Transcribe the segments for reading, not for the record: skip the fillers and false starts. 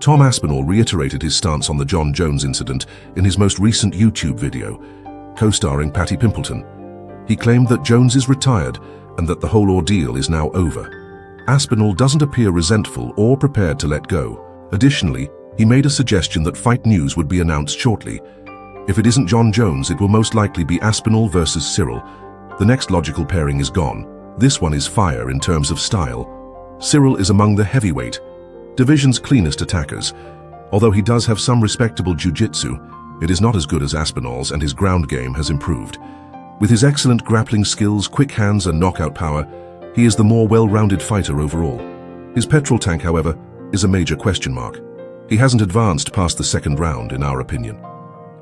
Tom Aspinall reiterated his stance on the John Jones incident in his most recent YouTube video, co-starring Patty Pimpleton. He claimed that Jones is retired and that the whole ordeal is now over. Aspinall doesn't appear resentful or prepared to let go. Additionally, he made a suggestion that fight news would be announced shortly. If it isn't John Jones, it will most likely be Aspinall versus Cyril. The next logical pairing is gone. This one is fire in terms of style. Cyril is among the heavyweight division's cleanest attackers. Although he does have some respectable jiu-jitsu, it is not as good as Aspinall's, and his ground game has improved. With his excellent grappling skills, quick hands and knockout power, he is the more well-rounded fighter overall. His petrol tank, however, is a major question mark. He hasn't advanced past the second round, in our opinion.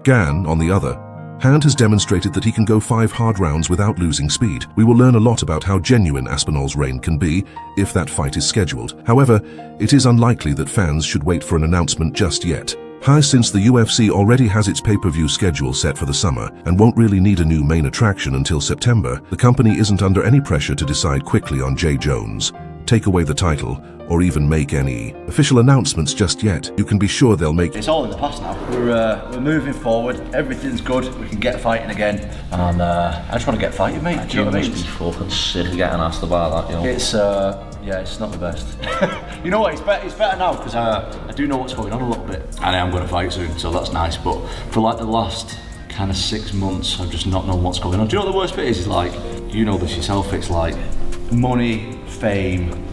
Gan, on the other hand, has demonstrated that he can go 5 hard rounds without losing speed. We will learn a lot about how genuine Aspinall's reign can be if that fight is scheduled. However, it is unlikely that fans should wait for an announcement just yet. Since the UFC already has its pay-per-view schedule set for the summer and won't really need a new main attraction until September, the company isn't under any pressure to decide quickly on J. Jones, take away the title, or even make any official announcements just yet. You can be sure they'll make... It's all in the past now. We're moving forward. Everything's good. We can get fighting again. And I just want to get fighting, mate. Do you know what I mean? Must be fucking sick of getting asked about that, you know. It's, yeah, it's not the best. You know what, it's better now, because I do know what's going on a little bit. And I am going to fight soon, so that's nice. But for like the last kind of 6 months, I've just not known what's going on. Do you know what the worst bit is? It's like, you know this yourself, it's like money, fame,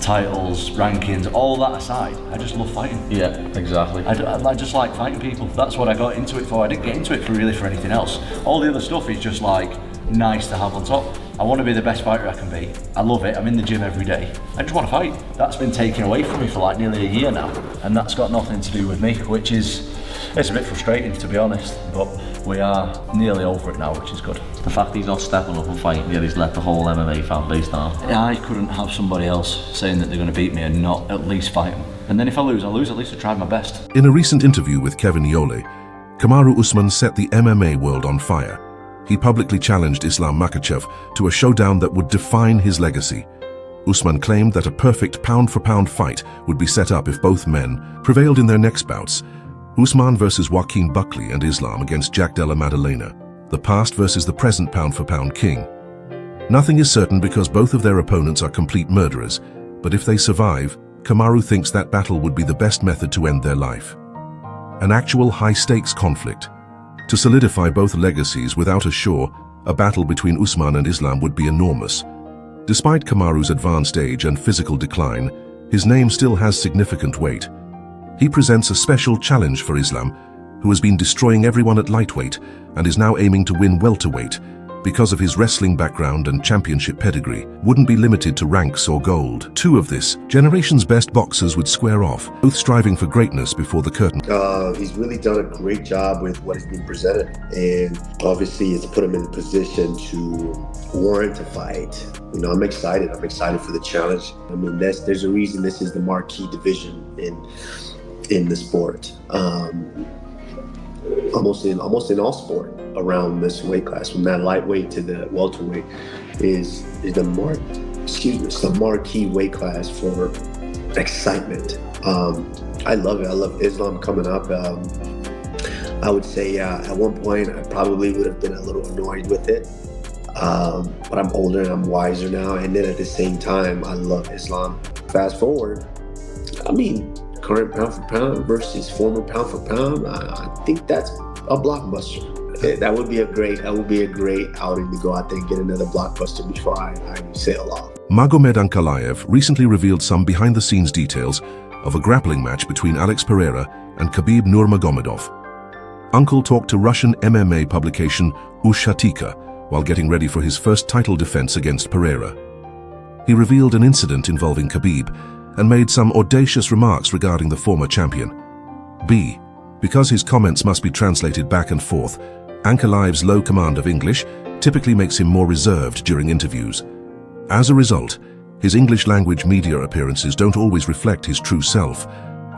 titles, rankings, all that aside, I just love fighting. Yeah, exactly. I just like fighting people. That's what I got into it for. I didn't get into it for anything else. All the other stuff is just like nice to have on top. I want to be the best fighter I can be. I love it. I'm in the gym every day. I just want to fight. That's been taken away from me for like nearly a year now, and that's got nothing to do with me, which is, it's a bit frustrating to be honest, but we are nearly over it now, which is good. The fact he's not stepping up and fighting yet, he's let the whole MMA fan base down. I couldn't have somebody else saying that they're going to beat me and not at least fight them. And then if I lose, at least I tried my best. In a recent interview with Kevin Iole, Kamaru Usman set the MMA world on fire. He publicly challenged Islam Makhachev to a showdown that would define his legacy. Usman claimed that a perfect pound-for-pound fight would be set up if both men prevailed in their next bouts. Usman versus Joaquin Buckley and Islam against Jack Della Maddalena. The past versus the present pound-for-pound king. Nothing is certain because both of their opponents are complete murderers, but if they survive, Kamaru thinks that battle would be the best method to end their life. An actual high-stakes conflict. To solidify both legacies without a shore, a battle between Usman and Islam would be enormous. Despite Kamaru's advanced age and physical decline, his name still has significant weight. He presents a special challenge for Islam, who has been destroying everyone at lightweight and is now aiming to win welterweight because of his wrestling background and championship pedigree, wouldn't be limited to ranks or gold. Two of this generation's best boxers would square off, both striving for greatness before the curtain. He's really done a great job with what has been presented, and obviously it's put him in a position to warrant a fight. You know, I'm excited for the challenge. I mean, there's a reason this is the marquee division in the sport. Almost in all sport around this weight class, from that lightweight to the welterweight, is the marquee weight class for excitement. I love it. I love Islam coming up. I would say at one point I probably would have been a little annoyed with it, but I'm older and I'm wiser now. And then at the same time, I love Islam. Fast forward, I mean, current pound for pound versus former pound for pound, I think that's a blockbuster. That would be a great outing to go out there and get another blockbuster before I sail off. Magomed Ankalaev recently revealed some behind-the-scenes details of a grappling match between Alex Pereira and Khabib Nurmagomedov. Uncle talked to Russian MMA publication Ushatika while getting ready for his first title defense against Pereira. He revealed an incident involving Khabib and made some audacious remarks regarding the former champion. Because his comments must be translated back and forth, Ankalaev's low command of English typically makes him more reserved during interviews. As a result, his English language media appearances don't always reflect his true self.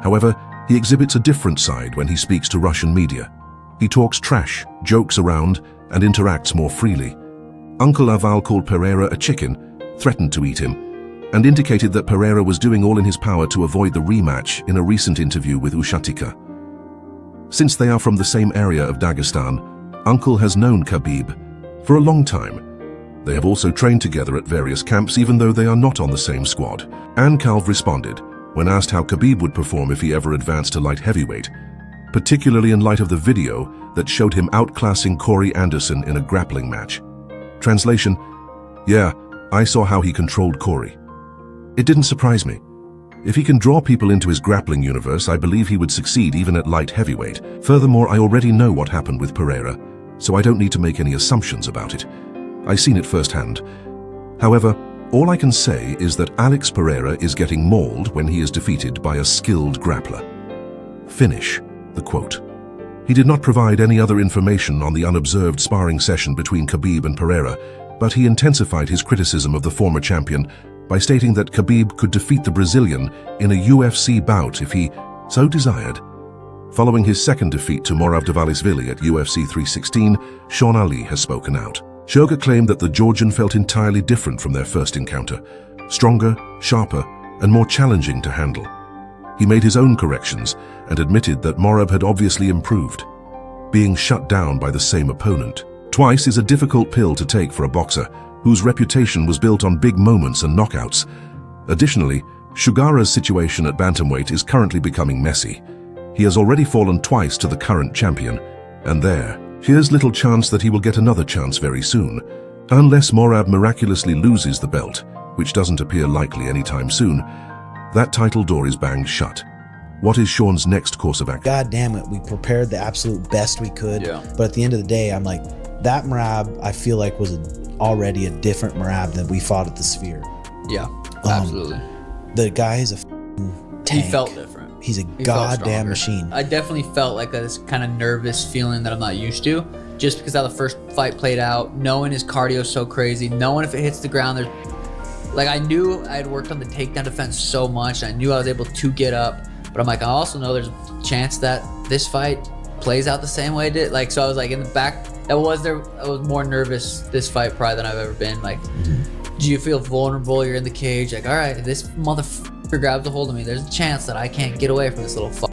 However, he exhibits a different side when he speaks to Russian media. He talks trash, jokes around, and interacts more freely. Uncle Aval called Pereira a chicken, threatened to eat him, and indicated that Pereira was doing all in his power to avoid the rematch in a recent interview with Ushatika. Since they are from the same area of Dagestan, Uncle has known Khabib for a long time. They have also trained together at various camps even though they are not on the same squad. And Calv responded when asked how Khabib would perform if he ever advanced to light heavyweight, particularly in light of the video that showed him outclassing Corey Anderson in a grappling match. Translation: yeah, I saw how he controlled Corey. It didn't surprise me. If he can draw people into his grappling universe, I believe he would succeed even at light heavyweight. Furthermore, I already know what happened with Pereira, so I don't need to make any assumptions about it. I've seen it firsthand. However, all I can say is that Alex Pereira is getting mauled when he is defeated by a skilled grappler. Finish the quote. He did not provide any other information on the unobserved sparring session between Khabib and Pereira, but he intensified his criticism of the former champion by stating that Khabib could defeat the Brazilian in a UFC bout if he so desired. Following his second defeat to Morave Dvalishvili at UFC 316, Sean Ali has spoken out. Shoga claimed that the Georgian felt entirely different from their first encounter, stronger, sharper, and more challenging to handle. He made his own corrections and admitted that Morave had obviously improved, being shut down by the same opponent. Twice is a difficult pill to take for a boxer whose reputation was built on big moments and knockouts. Additionally, Shugara's situation at bantamweight is currently becoming messy. He has already fallen twice to the current champion, and here's little chance that he will get another chance very soon, unless Morab miraculously loses the belt, which doesn't appear likely anytime soon. That title door is banged shut. What is Sean's next course of action? God damn it, we prepared the absolute best we could, but at the end of the day, I'm like, that Merab, I feel like was already a different Merab than we fought at the Sphere. Yeah, absolutely. The guy is a tank. He felt different. He's a goddamn machine. I definitely felt like this kind of nervous feeling that I'm not used to, just because how the first fight played out, knowing his cardio is so crazy, knowing if it hits the ground, like I knew I had worked on the takedown defense so much, I knew I was able to get up, but I'm like, I also know there's a chance that this fight plays out the same way it did. Like, so I was like in the back, I was more nervous this fight probably than I've ever been. Like, do you feel vulnerable? You're in the cage, like, all right, this motherfucker grabs a hold of me. There's a chance that I can't get away from this little fuck.